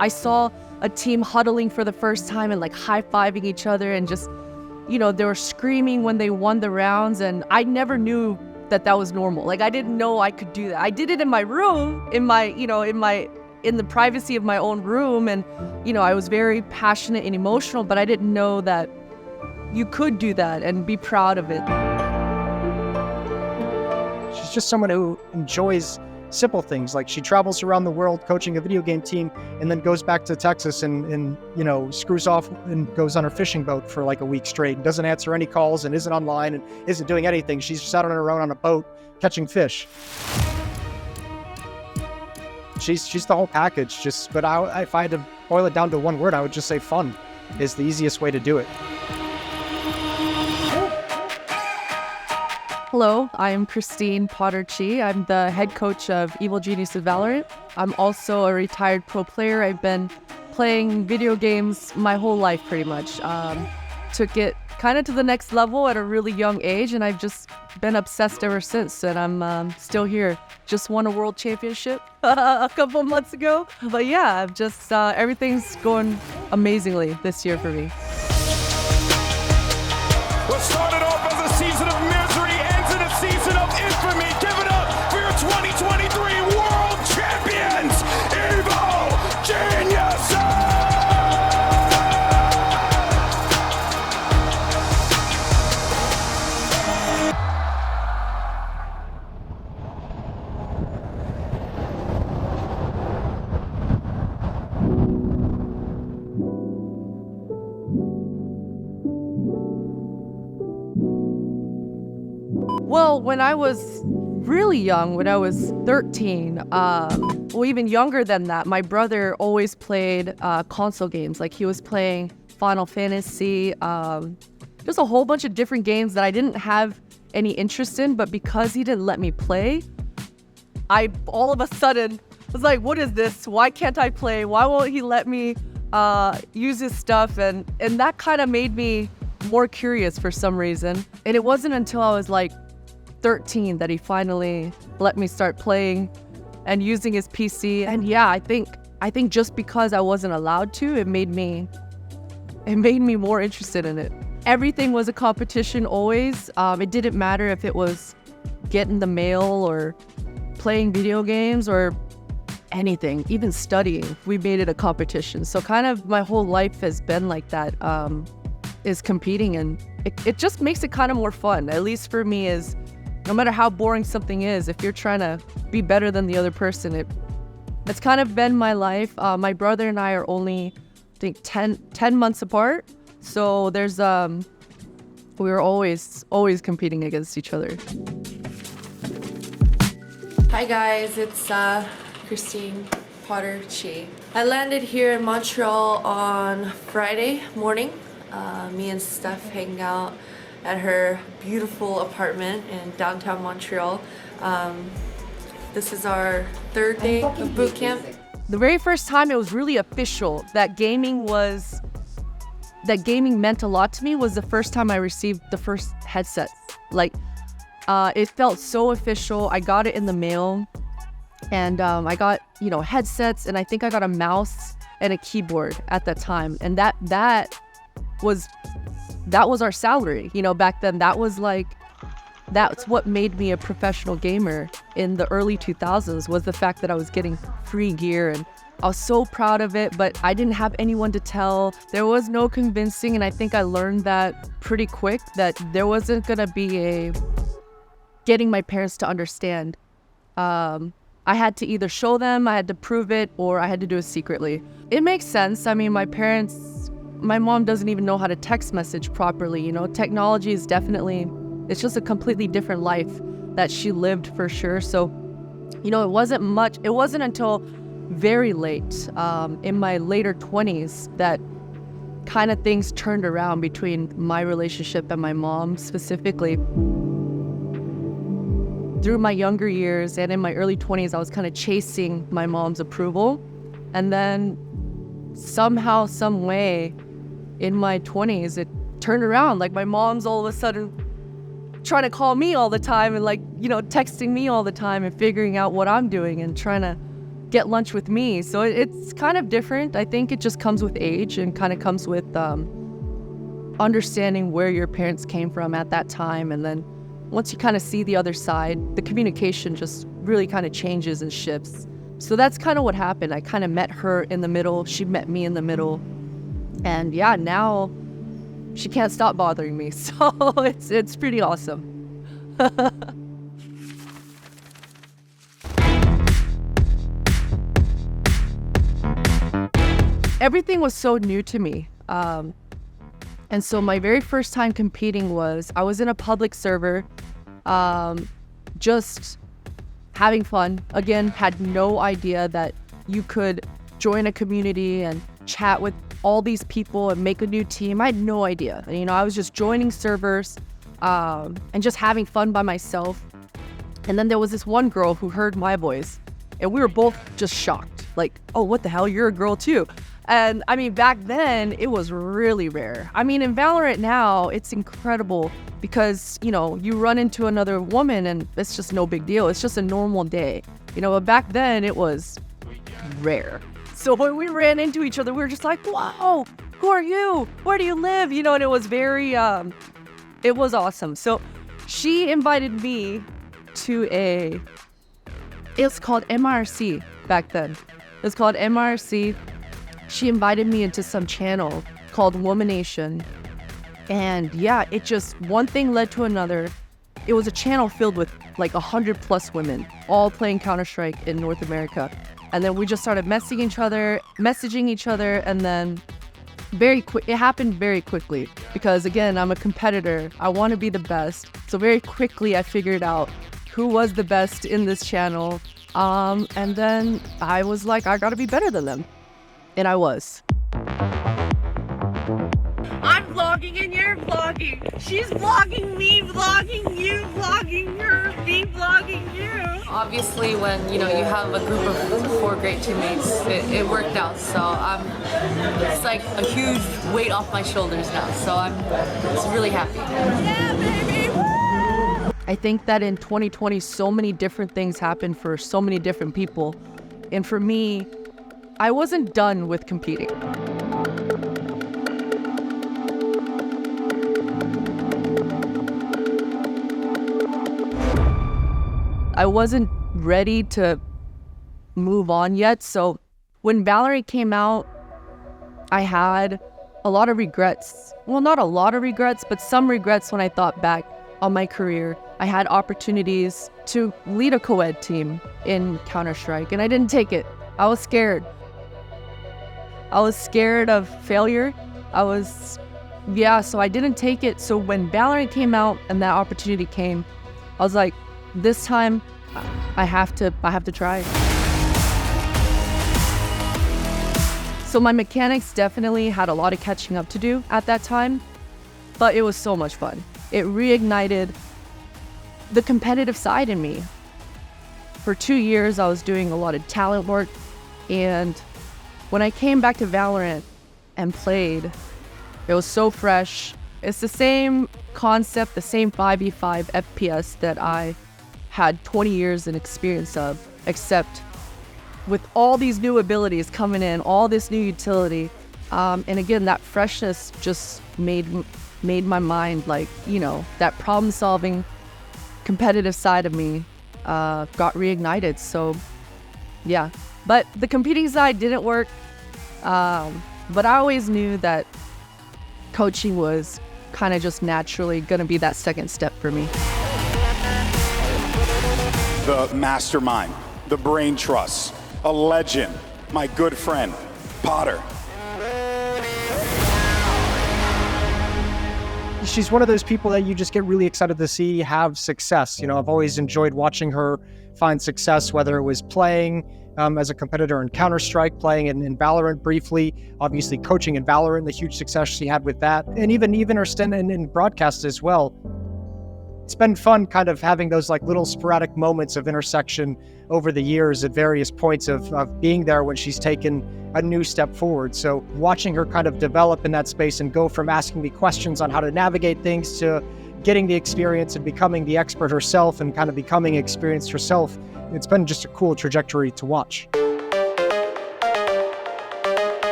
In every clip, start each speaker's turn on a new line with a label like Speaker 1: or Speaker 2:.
Speaker 1: I saw a team huddling for the first time and like high-fiving each other and just, they were screaming when they won the rounds, and I never knew that was normal. Like, I didn't know I could do that. I did it in my room, in the privacy of my own room, and I was very passionate and emotional, but I didn't know that you could do that and be proud of it.
Speaker 2: She's just someone who enjoys simple things. Like, she travels around the world coaching a video game team and then goes back to Texas and screws off and goes on her fishing boat for like a week straight and doesn't answer any calls and isn't online and isn't doing anything. She's just out on her own on a boat catching fish. She's the whole package. But if I had to boil it down to one word, I would just say fun is the easiest way to do it.
Speaker 1: Hello, I am Christine Potter-Chi. I'm the head coach of Evil Genius of VALORANT. I'm also a retired pro player. I've been playing video games my whole life pretty much. Took it kind of to the next level at a really young age, and I've just been obsessed ever since, and I'm still here. Just won a world championship a couple of months ago. But yeah, I've just, everything's going amazingly this year for me.
Speaker 3: What started off as a season of misery ends in a season of infamy. Give it up for your 2023 World Champions, Evil Geniuses!
Speaker 1: Well, when I was really young, when I was 13, well, even younger than that, my brother always played console games. Like, he was playing Final Fantasy, just a whole bunch of different games that I didn't have any interest in, but because he didn't let me play, I all of a sudden was like, what is this? Why can't I play? Why won't he let me use his stuff? And that kind of made me more curious for some reason. And it wasn't until I was like 13 that he finally let me start playing and using his PC. And yeah, I think just because I wasn't allowed to, it made me more interested in it. Everything was a competition always. It didn't matter if it was getting the mail or playing video games or anything, even studying. We made it a competition. So kind of my whole life has been like that, is competing, and it just makes it kind of more fun. At least for me, is no matter how boring something is, if you're trying to be better than the other person, it's kind of been my life. My brother and I are only, I think, 10 months apart. So there's, we were always competing against each other.
Speaker 4: Hi guys, it's Christine Potter-Chi. I landed here in Montreal on Friday morning. Me and Steph hanging out at her beautiful apartment in downtown Montreal. This is our third day of boot camp.
Speaker 1: The very first time it was really official that gaming meant a lot to me was the first time I received the first headsets. Like, it felt so official. I got it in the mail, and I got, headsets, and I think I got a mouse and a keyboard at that time. And that was our salary, back then. That's what made me a professional gamer in the early 2000s, was the fact that I was getting free gear, and I was so proud of it, but I didn't have anyone to tell. There was no convincing, and I think I learned that pretty quick, that there wasn't gonna be getting my parents to understand. I had to either show them, I had to prove it, or I had to do it secretly. It makes sense. I mean, my mom doesn't even know how to text message properly. Technology is definitely, it's just a completely different life that she lived, for sure. So, it wasn't until very late, in my later 20s, that kind of things turned around between my relationship and my mom specifically. Through my younger years and in my early 20s, I was kind of chasing my mom's approval. And then somehow, some way, in my 20s, it turned around. Like, my mom's all of a sudden trying to call me all the time and texting me all the time and figuring out what I'm doing and trying to get lunch with me. So it's kind of different. I think it just comes with age and kind of comes with understanding where your parents came from at that time. And then once you kind of see the other side, the communication just really kind of changes and shifts. So that's kind of what happened. I kind of met her in the middle. She met me in the middle. And yeah, now she can't stop bothering me. So it's pretty awesome. Everything was so new to me. And so my very first time competing I was in a public server, just having fun. Again, had no idea that you could join a community and chat with all these people and make a new team. I had no idea. You know, I was just joining servers and just having fun by myself. And then there was this one girl who heard my voice, and we were both just shocked. Like, oh, what the hell? You're a girl too. And I mean, back then it was really rare. I mean, in VALORANT now, it's incredible because, you know, you run into another woman and it's just no big deal. It's just a normal day, you know, but back then it was rare. So when we ran into each other, we were just like, whoa, who are you? Where do you live? You know, and it was very, it was awesome. So she invited me to it's called MRC back then. It's called MRC. She invited me into some channel called Womanation. And yeah, it just, one thing led to another. It was a channel filled with like 100+ women, all playing Counter-Strike in North America. And then we just started messaging each other. And then it happened very quickly because again, I'm a competitor. I want to be the best. So very quickly I figured out who was the best in this channel. And then I was like, I gotta be better than them. And I was.
Speaker 5: I'm vlogging and you're vlogging. She's vlogging me, vlogging you, vlogging her, me vlogging you.
Speaker 4: Obviously, when you have a group of 4 great teammates, it worked out. So it's like a huge weight off my shoulders now. So I'm just really happy.
Speaker 5: Yeah, baby! Woo!
Speaker 1: I think that in 2020, so many different things happened for so many different people. And for me, I wasn't done with competing. I wasn't ready to move on yet. So when VALORANT came out, I had a lot of regrets. Well, not a lot of regrets, but some regrets when I thought back on my career. I had opportunities to lead a co-ed team in Counter-Strike, and I didn't take it. I was scared. I was scared of failure. So I didn't take it. So when VALORANT came out and that opportunity came, I was like, this time I have to try. So my mechanics definitely had a lot of catching up to do at that time, but it was so much fun. It reignited the competitive side in me. For 2 years, I was doing a lot of talent work, and when I came back to VALORANT and played, it was so fresh. It's the same concept, the same 5v5 FPS that I had 20 years in experience of, except with all these new abilities coming in, all this new utility. And again, that freshness just made my mind, like, that problem-solving, competitive side of me got reignited. So yeah, but the competing side didn't work. But I always knew that coaching was kind of just naturally going to be that second step for me.
Speaker 3: The mastermind, the brain trust, a legend, my good friend, Potter.
Speaker 2: She's one of those people that you just get really excited to see have success. I've always enjoyed watching her find success, whether it was playing as a competitor in Counter-Strike, playing in VALORANT briefly, obviously coaching in VALORANT, the huge success she had with that, and even her stint in broadcast as well. It's been fun kind of having those like little sporadic moments of intersection over the years at various points of being there when she's taken a new step forward. So watching her kind of develop in that space and go from asking me questions on how to navigate things to getting the experience and becoming the expert herself and kind of becoming experienced herself, it's been just a cool trajectory to watch.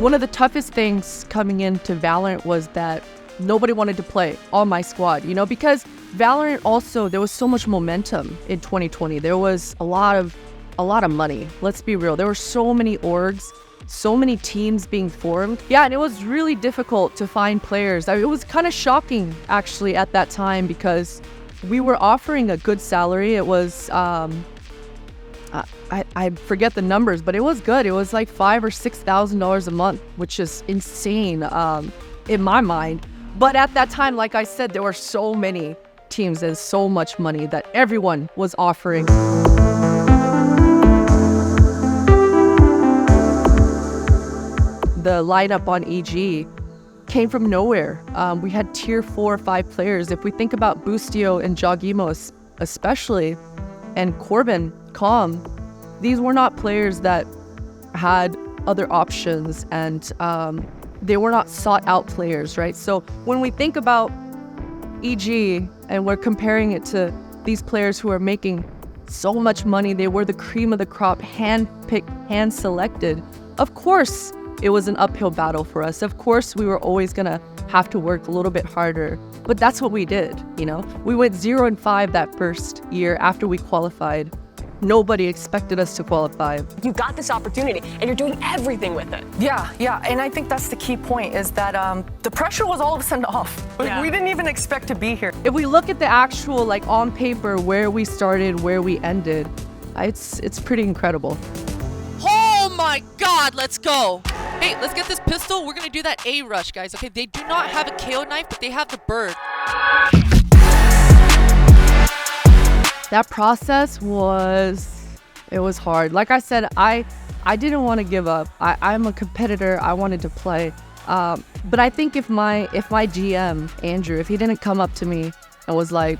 Speaker 1: One of the toughest things coming into Valorant was that nobody wanted to play on my squad, you know, because Valorant also, there was so much momentum in 2020. There was a lot of money. Let's be real. There were so many orgs, so many teams being formed. Yeah, and it was really difficult to find players. It was kind of shocking actually at that time because we were offering a good salary. It was, I forget the numbers, but it was good. It was like $5,000 or $6,000 a month, which is insane in my mind. But at that time, like I said, there were so many teams and so much money that everyone was offering. The lineup on EG came from nowhere. We had tier 4 or 5 players. If we think about Boostio and Jogimo especially, and Corbin, Calm, these were not players that had other options, and they were not sought out players, right? So when we think about EG and we're comparing it to these players who are making so much money, they were the cream of the crop, hand-picked, hand-selected. Of course, it was an uphill battle for us. Of course, we were always gonna have to work a little bit harder, but that's what we did, you know? We went 0-5 that first year after we qualified. Nobody expected us to qualify.
Speaker 6: You got this opportunity and you're doing everything with it.
Speaker 7: Yeah, and I think that's the key point is that the pressure was all of a sudden off.
Speaker 6: Yeah.
Speaker 7: We didn't even expect to be here.
Speaker 1: If we look at the actual, like on paper, where we started, where we ended, it's pretty incredible.
Speaker 8: Oh my God, let's go. Hey, let's get this pistol. We're gonna do that A rush, guys. Okay, they do not have a KO knife, but they have the bird.
Speaker 1: That process it was hard. Like I said, I didn't want to give up. I'm a competitor. I wanted to play. But I think if my GM, Andrew, if he didn't come up to me and was like,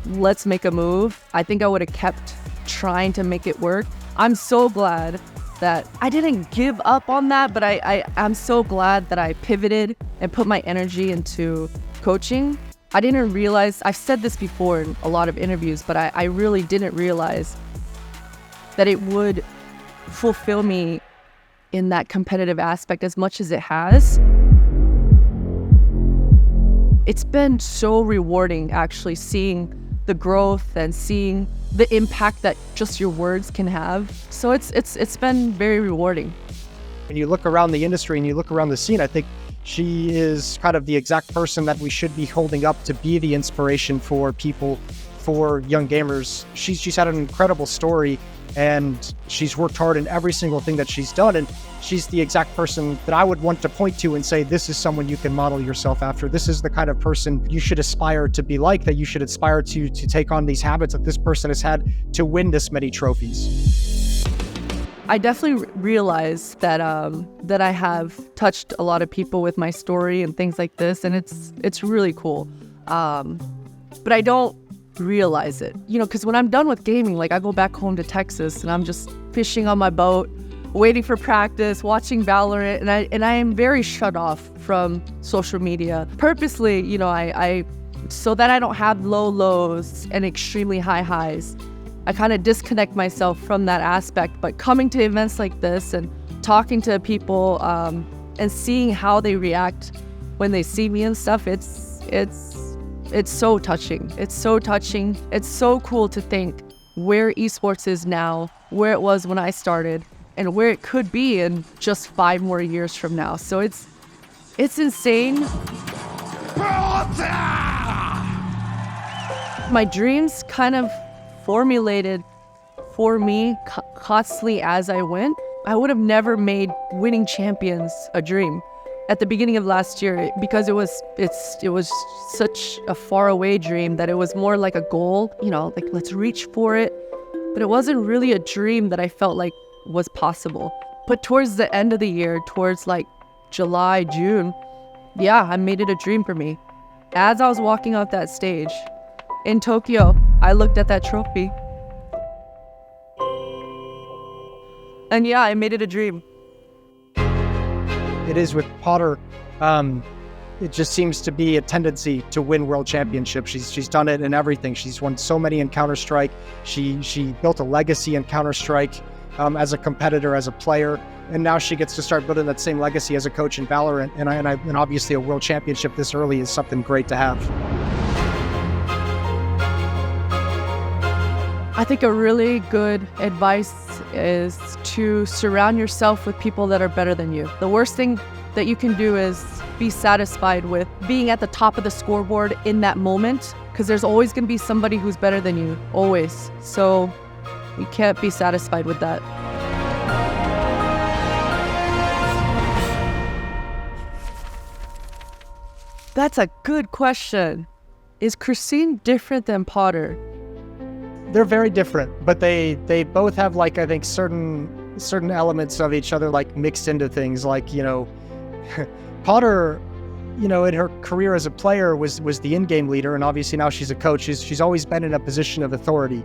Speaker 1: let's make a move, I think I would have kept trying to make it work. I'm so glad that I didn't give up on that, but I'm so glad that I pivoted and put my energy into coaching. I didn't realize, I've said this before in a lot of interviews, but I really didn't realize that it would fulfill me in that competitive aspect as much as it has. It's been so rewarding actually seeing the growth and seeing the impact that just your words can have. So it's been very rewarding.
Speaker 2: When you look around the industry and you look around the scene, I think she is kind of the exact person that we should be holding up to be the inspiration for people, for young gamers. She's had an incredible story and she's worked hard in every single thing that she's done. And she's the exact person that I would want to point to and say, this is someone you can model yourself after. This is the kind of person you should aspire to be like, that you should aspire to take on these habits that this person has had to win this many trophies.
Speaker 1: I definitely realize that that I have touched a lot of people with my story and things like this, and it's really cool. But I don't realize it, you know, because when I'm done with gaming, like I go back home to Texas and I'm just fishing on my boat, waiting for practice, watching Valorant, and I am very shut off from social media purposely, you know, I so that I don't have low lows and extremely high highs. I kind of disconnect myself from that aspect, but coming to events like this and talking to people and seeing how they react when they see me and stuff, it's so touching. It's so touching. It's so cool to think where esports is now, where it was when I started, and where it could be in just 5 more years from now. So it's insane. My dreams kind of formulated for me constantly as I went. I would have never made winning champions a dream at the beginning of last year because it was such a far away dream that it was more like a goal, you know, like let's reach for it. But it wasn't really a dream that I felt like was possible. But towards the end of the year, towards like July, June, yeah, I made it a dream for me. As I was walking off that stage in Tokyo, I looked at that trophy. And yeah, I made it a dream.
Speaker 2: It is with Potter. It just seems to be a tendency to win world championships. She's done it in everything. She's won so many in Counter-Strike. She built a legacy in Counter-Strike as a competitor, as a player. and now she gets to start building that same legacy as a coach in Valorant, and obviously a world championship this early is something great to have.
Speaker 1: I think a really good advice is to surround yourself with people that are better than you. The worst thing that you can do is be satisfied with being at the top of the scoreboard in that moment, because there's always going to be somebody who's better than you, always. So you can't be satisfied with that. That's a good question. Is Christine different than Potter?
Speaker 2: They're very different, but they both have, like, I think certain elements of each other, like, mixed into things. Like, you know, Potter, you know, in her career as a player was the in-game leader, and obviously now she's a coach. She's always been in a position of authority.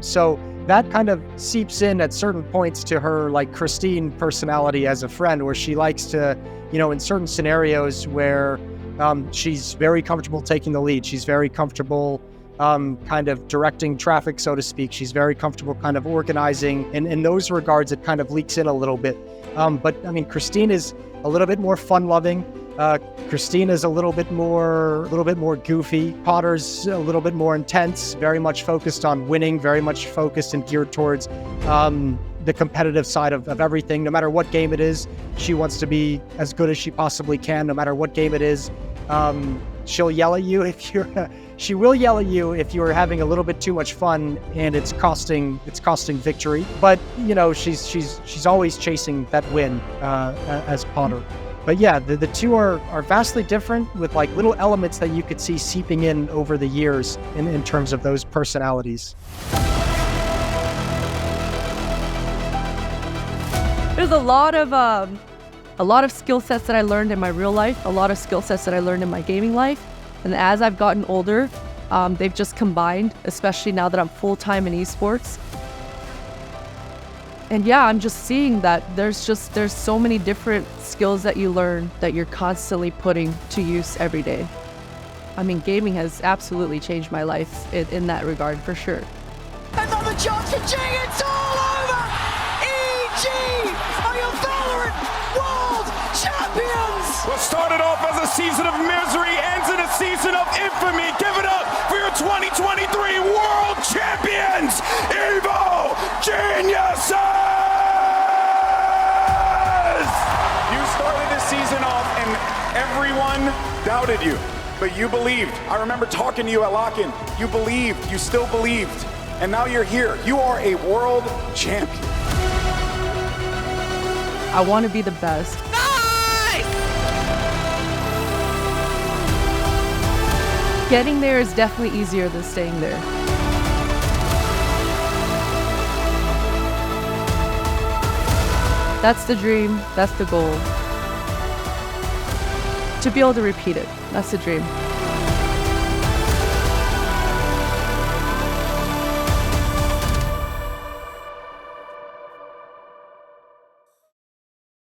Speaker 2: So that kind of seeps in at certain points to her, like, Christine personality as a friend, where she likes to, you know, in certain scenarios where she's very comfortable taking the lead. She's very comfortable kind of directing traffic, so to speak. She's very comfortable kind of organizing. And in those regards, it kind of leaks in a little bit. But I mean, Christine is a little bit more fun-loving. Christine is a little bit more goofy. Potter's a little bit more intense, very much focused on winning, very much focused and geared towards the competitive side of everything. No matter what game it is, she wants to be as good as she possibly can. No matter what game it is, she'll yell at you if you're. She will yell at you if you're having a little bit too much fun and it's costing victory. But you know, she's always chasing that win as Potter. But yeah, the two are vastly different, with like little elements that you could see seeping in over the years in terms of those personalities.
Speaker 1: There's a lot of skill sets that I learned in my real life, a lot of skill sets that I learned in my gaming life. And as I've gotten older, they've just combined, especially now that I'm full-time in esports. And yeah, I'm just seeing that there's so many different skills that you learn that you're constantly putting to use every day. I mean, gaming has absolutely changed my life in that regard, for sure.
Speaker 9: Another chance for G, it's all over! EG are your Valorant World Champions!
Speaker 3: What started off as a season of misery ends in a season of infamy. Give it up for your 2023 World Champions, Evo Geniuses! You started this season off and everyone doubted you, but you believed. I remember talking to you at Lock-In. You believed, you still believed, and now you're here. You are a world champion.
Speaker 1: I want to be the best. Getting there is definitely easier than staying there. That's the dream, that's the goal. To be able to repeat it, that's the dream.